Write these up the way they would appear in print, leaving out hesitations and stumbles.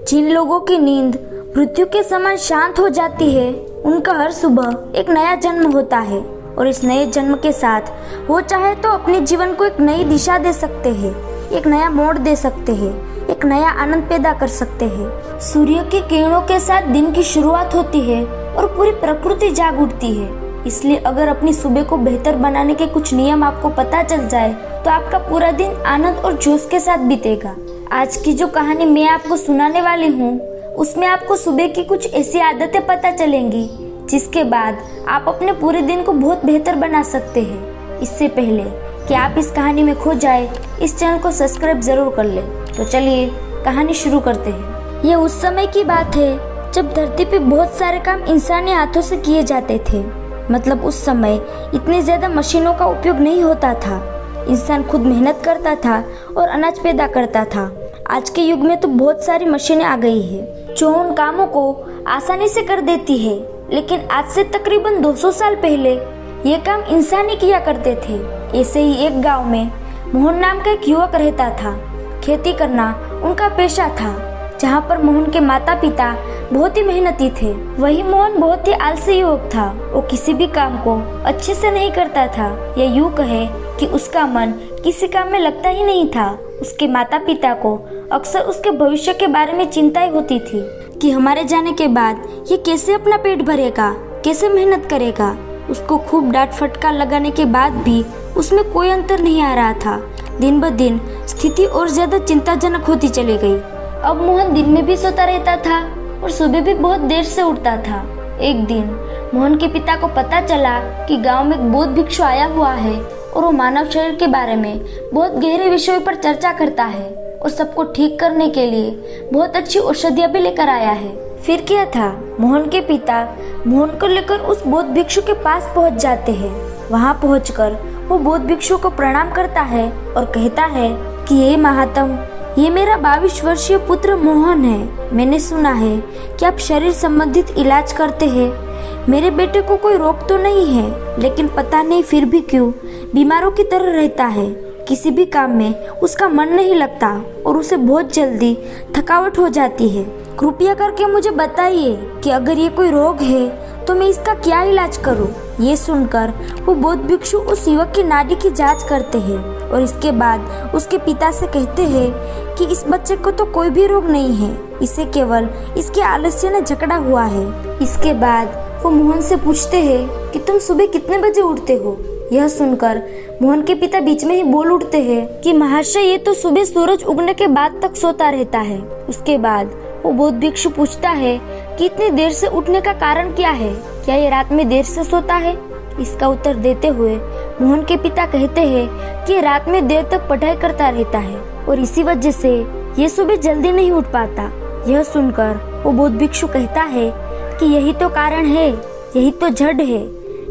जिन लोगों की नींद मृत्यु के समान शांत हो जाती है, उनका हर सुबह एक नया जन्म होता है और इस नए जन्म के साथ वो चाहे तो अपने जीवन को एक नई दिशा दे सकते हैं, एक नया मोड़ दे सकते हैं, एक नया आनंद पैदा कर सकते हैं। सूर्य की किरणों के साथ दिन की शुरुआत होती है और पूरी प्रकृति जाग उठती है। इसलिए अगर अपनी सुबह को बेहतर बनाने के कुछ नियम आपको पता चल जाए तो आपका पूरा दिन आनंद और जोश के साथ बीतेगा। आज की जो कहानी मैं आपको सुनाने वाली हूँ, उसमें आपको सुबह की कुछ ऐसी आदतें पता चलेंगी जिसके बाद आप अपने पूरे दिन को बहुत बेहतर बना सकते हैं। इससे पहले कि आप इस कहानी में खो जाए, इस चैनल को सब्सक्राइब जरूर कर ले। तो चलिए कहानी शुरू करते हैं। ये उस समय की बात है जब धरती पे बहुत सारे काम इंसानी हाथों से किए जाते थे। मतलब उस समय इतनी ज्यादा मशीनों का उपयोग नहीं होता था। इंसान खुद मेहनत करता था और अनाज पैदा करता था। आज के युग में तो बहुत सारी मशीनें आ गई है जो उन कामों को आसानी से कर देती है, लेकिन आज से तकरीबन 200 साल पहले ये काम इंसान ही किया करते थे। ऐसे ही एक गांव में मोहन नाम का एक युवक रहता था। खेती करना उनका पेशा था, जहाँ पर मोहन के माता पिता बहुत ही मेहनती थे। वही मोहन बहुत ही आलसी युवक था। वो किसी भी काम को अच्छे से नहीं करता था, या यूँ कहे कि उसका मन किसी काम में लगता ही नहीं था। उसके माता पिता को अक्सर उसके भविष्य के बारे में चिंताएं होती थी कि हमारे जाने के बाद ये कैसे अपना पेट भरेगा, कैसे मेहनत करेगा। उसको खूब डांट फटकार लगाने के बाद भी उसमें कोई अंतर नहीं आ रहा था। दिन ब दिन स्थिति और ज्यादा चिंताजनक होती चली गई। अब मोहन दिन में भी सोता रहता था और सुबह भी बहुत देर से उठता था। एक दिन मोहन के पिता को पता चला कि गांव में एक बौद्ध भिक्षु आया हुआ है और वो मानव शरीर के बारे में बहुत गहरे विषयों पर चर्चा करता है और सबको ठीक करने के लिए बहुत अच्छी औषधियां भी लेकर आया है। फिर क्या था, मोहन के पिता मोहन को लेकर उस बौद्ध भिक्षु के पास पहुंच जाते हैं। वहां पहुंचकर वो बौद्ध भिक्षु को प्रणाम करता है और कहता है कि हे महात्म, ये मेरा 22 वर्षीय पुत्र मोहन है। मैंने सुना है कि आप शरीर संबंधित इलाज करते हैं। मेरे बेटे को कोई रोग तो नहीं है, लेकिन पता नहीं फिर भी क्यों बीमारों की तरह रहता है। किसी भी काम में उसका मन नहीं लगता और उसे बहुत जल्दी थकावट हो जाती है। कृपया करके मुझे बताइए कि अगर ये कोई रोग है तो मैं इसका क्या इलाज करूं। ये सुनकर वो बौद्ध भिक्षु उस युवक की नाड़ी की जांच करते हैं और इसके बाद उसके पिता से कहते हैं कि इस बच्चे को तो कोई भी रोग नहीं है, इसे केवल इसके आलस्य ने जकड़ा हुआ है। इसके बाद वो मोहन से पूछते हैं कि तुम सुबह कितने बजे उठते हो। यह सुनकर मोहन के पिता बीच में ही बोल उठते हैं कि महाशय, ये तो सुबह सूरज उगने के बाद तक सोता रहता है। उसके बाद वो बौद्ध भिक्षु पूछता है कि इतनी देर से उठने का कारण क्या है, क्या ये रात में देर से सोता है। इसका उत्तर देते हुए मोहन के पिता कहते हैं कि रात में देर तक पढ़ाई करता रहता है और इसी वजह से ये सुबह जल्दी नहीं उठ पाता। यह सुनकर वो बौद्ध भिक्षु कहता है कि यही तो कारण है, यही तो जड़ है।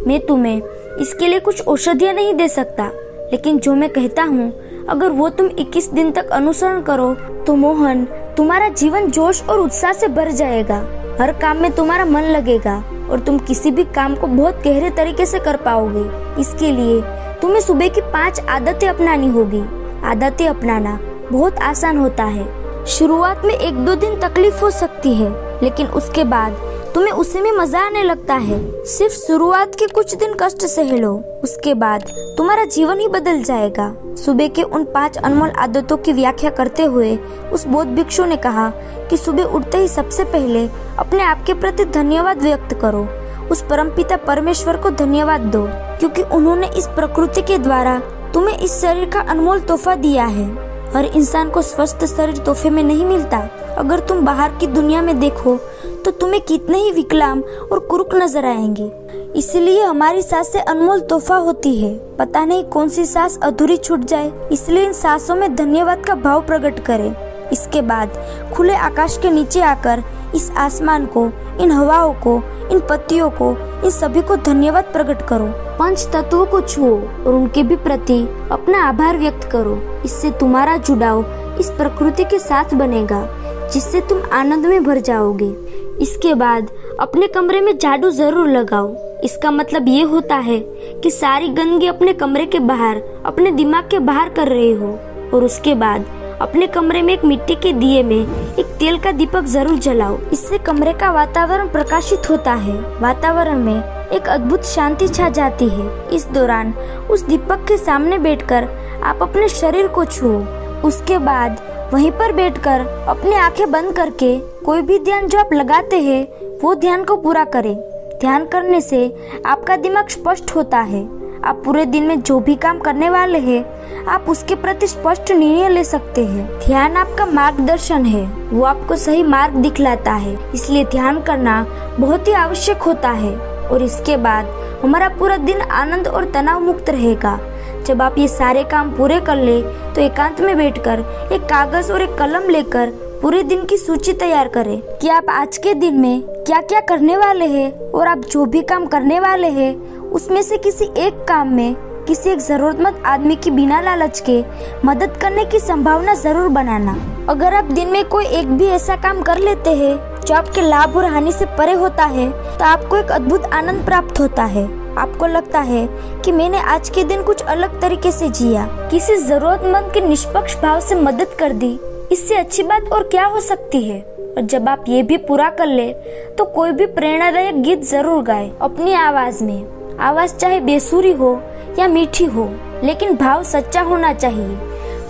मैं तुम्हें इसके लिए कुछ औषधियाँ नहीं दे सकता, लेकिन जो मैं कहता हूँ अगर वो तुम 21 दिन तक अनुसरण करो तो मोहन, तुम्हारा जीवन जोश और उत्साह से भर जाएगा। हर काम में तुम्हारा मन लगेगा और तुम किसी भी काम को बहुत गहरे तरीके से कर पाओगे। इसके लिए तुम्हें सुबह की 5 आदतें अपनानी होगी। आदतें अपनाना बहुत आसान होता है। शुरुआत में 1-2 दिन तकलीफ हो सकती है, लेकिन उसके बाद तुम्हें उसी में मजा आने लगता है। सिर्फ शुरुआत के कुछ दिन कष्ट सह लो, उसके बाद तुम्हारा जीवन ही बदल जाएगा। सुबह के उन 5 अनमोल आदतों की व्याख्या करते हुए उस बौद्ध भिक्षु ने कहा कि सुबह उठते ही सबसे पहले अपने आप के प्रति धन्यवाद व्यक्त करो। उस परमपिता परमेश्वर को धन्यवाद दो, क्योंकि उन्होंने इस प्रकृति के द्वारा तुम्हें इस शरीर का अनमोल तोहफा दिया है। हर इंसान को स्वस्थ शरीर तोहफे में नहीं मिलता। अगर तुम बाहर की दुनिया में देखो तो तुम्हें कितने ही विकलांग और कुरूप नजर आएंगे। इसलिए हमारी सांसें अनमोल तोहफा होती है। पता नहीं कौन सी सांस अधूरी छूट जाए, इसलिए इन सांसों में धन्यवाद का भाव प्रकट करें। इसके बाद खुले आकाश के नीचे आकर इस आसमान को, इन हवाओं को, इन पत्तियों को, इन सभी को धन्यवाद प्रकट करो। 5 तत्वों को छुओ और उनके भी प्रति अपना आभार व्यक्त करो। इससे तुम्हारा जुड़ाव इस प्रकृति के साथ बनेगा, जिससे तुम आनंद में भर जाओगे। इसके बाद अपने कमरे में झाड़ू जरूर लगाओ। इसका मतलब ये होता है कि सारी गंदगी अपने कमरे के बाहर, अपने दिमाग के बाहर कर रहे हो। और उसके बाद अपने कमरे में एक मिट्टी के दिए में एक तेल का दीपक जरूर जलाओ। इससे कमरे का वातावरण प्रकाशित होता है। वातावरण में एक अद्भुत शांति छा जाती है। इस दौरान उस दीपक के सामने बैठकर आप अपने शरीर को छुओ। उसके बाद वहीं पर बैठकर अपनी आंखें बंद करके कोई भी ध्यान जो आप लगाते हैं वो ध्यान को पूरा करें। ध्यान करने से आपका दिमाग स्पष्ट होता है। आप पूरे दिन में जो भी काम करने वाले हैं आप उसके प्रति स्पष्ट निर्णय ले सकते हैं। ध्यान आपका मार्गदर्शन है, वो आपको सही मार्ग दिखलाता है। इसलिए ध्यान करना बहुत ही आवश्यक होता है और इसके बाद हमारा पूरा दिन आनंद और तनाव मुक्त रहेगा। जब आप ये सारे काम पूरे कर ले तो एकांत में बैठकर एक कागज और एक कलम लेकर पूरे दिन की सूची तैयार करें कि आप आज के दिन में क्या क्या करने वाले हैं और आप जो भी काम करने वाले हैं उसमें से किसी एक काम में किसी एक जरूरतमंद आदमी की बिना लालच के मदद करने की संभावना जरूर बनाना। अगर आप दिन में कोई एक भी ऐसा काम कर लेते हैं जो आपके लाभ और हानि से परे होता है तो आपको एक अद्भुत आनंद प्राप्त होता है। आपको लगता है कि मैंने आज के दिन कुछ अलग तरीके से जिया, किसी जरूरतमंद की निष्पक्ष भाव से मदद कर दी। इससे अच्छी बात और क्या हो सकती है। और जब आप ये भी पूरा कर ले तो कोई भी प्रेरणादायक गीत जरूर गाए अपनी आवाज में। आवाज चाहे बेसुरी हो या मीठी हो, लेकिन भाव सच्चा होना चाहिए,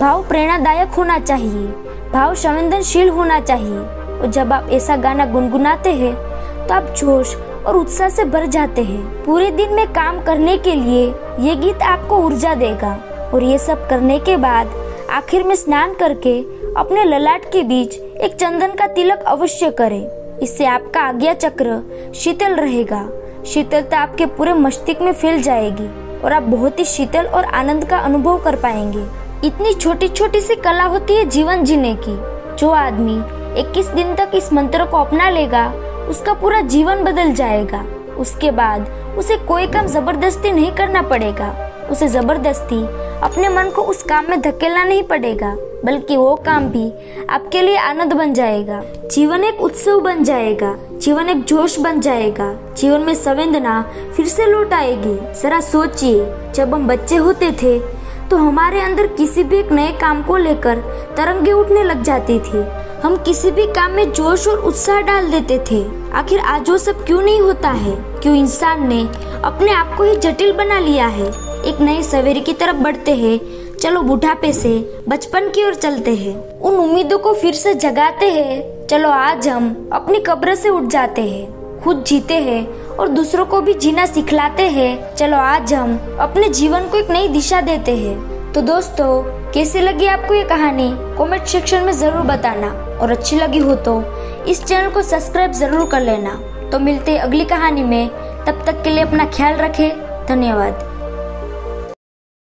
भाव प्रेरणादायक होना चाहिए, भाव संवेदनशील होना चाहिए। और जब आप ऐसा गाना गुनगुनाते हैं तो आप जोश और उत्साह से भर जाते हैं। पूरे दिन में काम करने के लिए ये गीत आपको ऊर्जा देगा। और ये सब करने के बाद आखिर में स्नान करके अपने ललाट के बीच एक चंदन का तिलक अवश्य करें। इससे आपका आज्ञा चक्र शीतल रहेगा। शीतलता आपके पूरे मस्तिष्क में फैल जाएगी और आप बहुत ही शीतल और आनंद का अनुभव कर पाएंगे। इतनी छोटी छोटी सी कला होती है जीवन जीने की। जो आदमी 21 दिन तक इस मंत्र को अपना लेगा उसका पूरा जीवन बदल जाएगा। उसके बाद उसे कोई काम जबरदस्ती नहीं करना पड़ेगा। उसे जबरदस्ती अपने मन को उस काम में धकेलना नहीं पड़ेगा, बल्कि वो काम भी आपके लिए आनंद बन जाएगा। जीवन एक उत्सव बन जाएगा, जीवन एक जोश बन जाएगा, जीवन में संवेदना फिर से लौट आएगी। जरा सोचिए, जब हम बच्चे होते थे तो हमारे अंदर किसी भी एक नए काम को लेकर तरंगे उठने लग जाती थी। हम किसी भी काम में जोश और उत्साह डाल देते थे। आखिर आज वो सब क्यों नहीं होता है? क्यों इंसान ने अपने आप को ही जटिल बना लिया है? एक नए सवेरे की तरफ बढ़ते हैं, चलो बुढ़ापे से बचपन की ओर चलते हैं। उन उम्मीदों को फिर से जगाते हैं, चलो आज हम अपनी कब्र से उठ जाते हैं। खुद जीते हैं और दूसरों को भी जीना सिखलाते हैं, चलो आज हम अपने जीवन को एक नई दिशा देते हैं। तो दोस्तों, कैसी लगी आपको ये कहानी कमेंट सेक्शन में जरूर बताना, और अच्छी लगी हो तो इस चैनल को सब्सक्राइब जरूर कर लेना। तो मिलते हैं अगली कहानी में, तब तक के लिए अपना ख्याल रखें। धन्यवाद।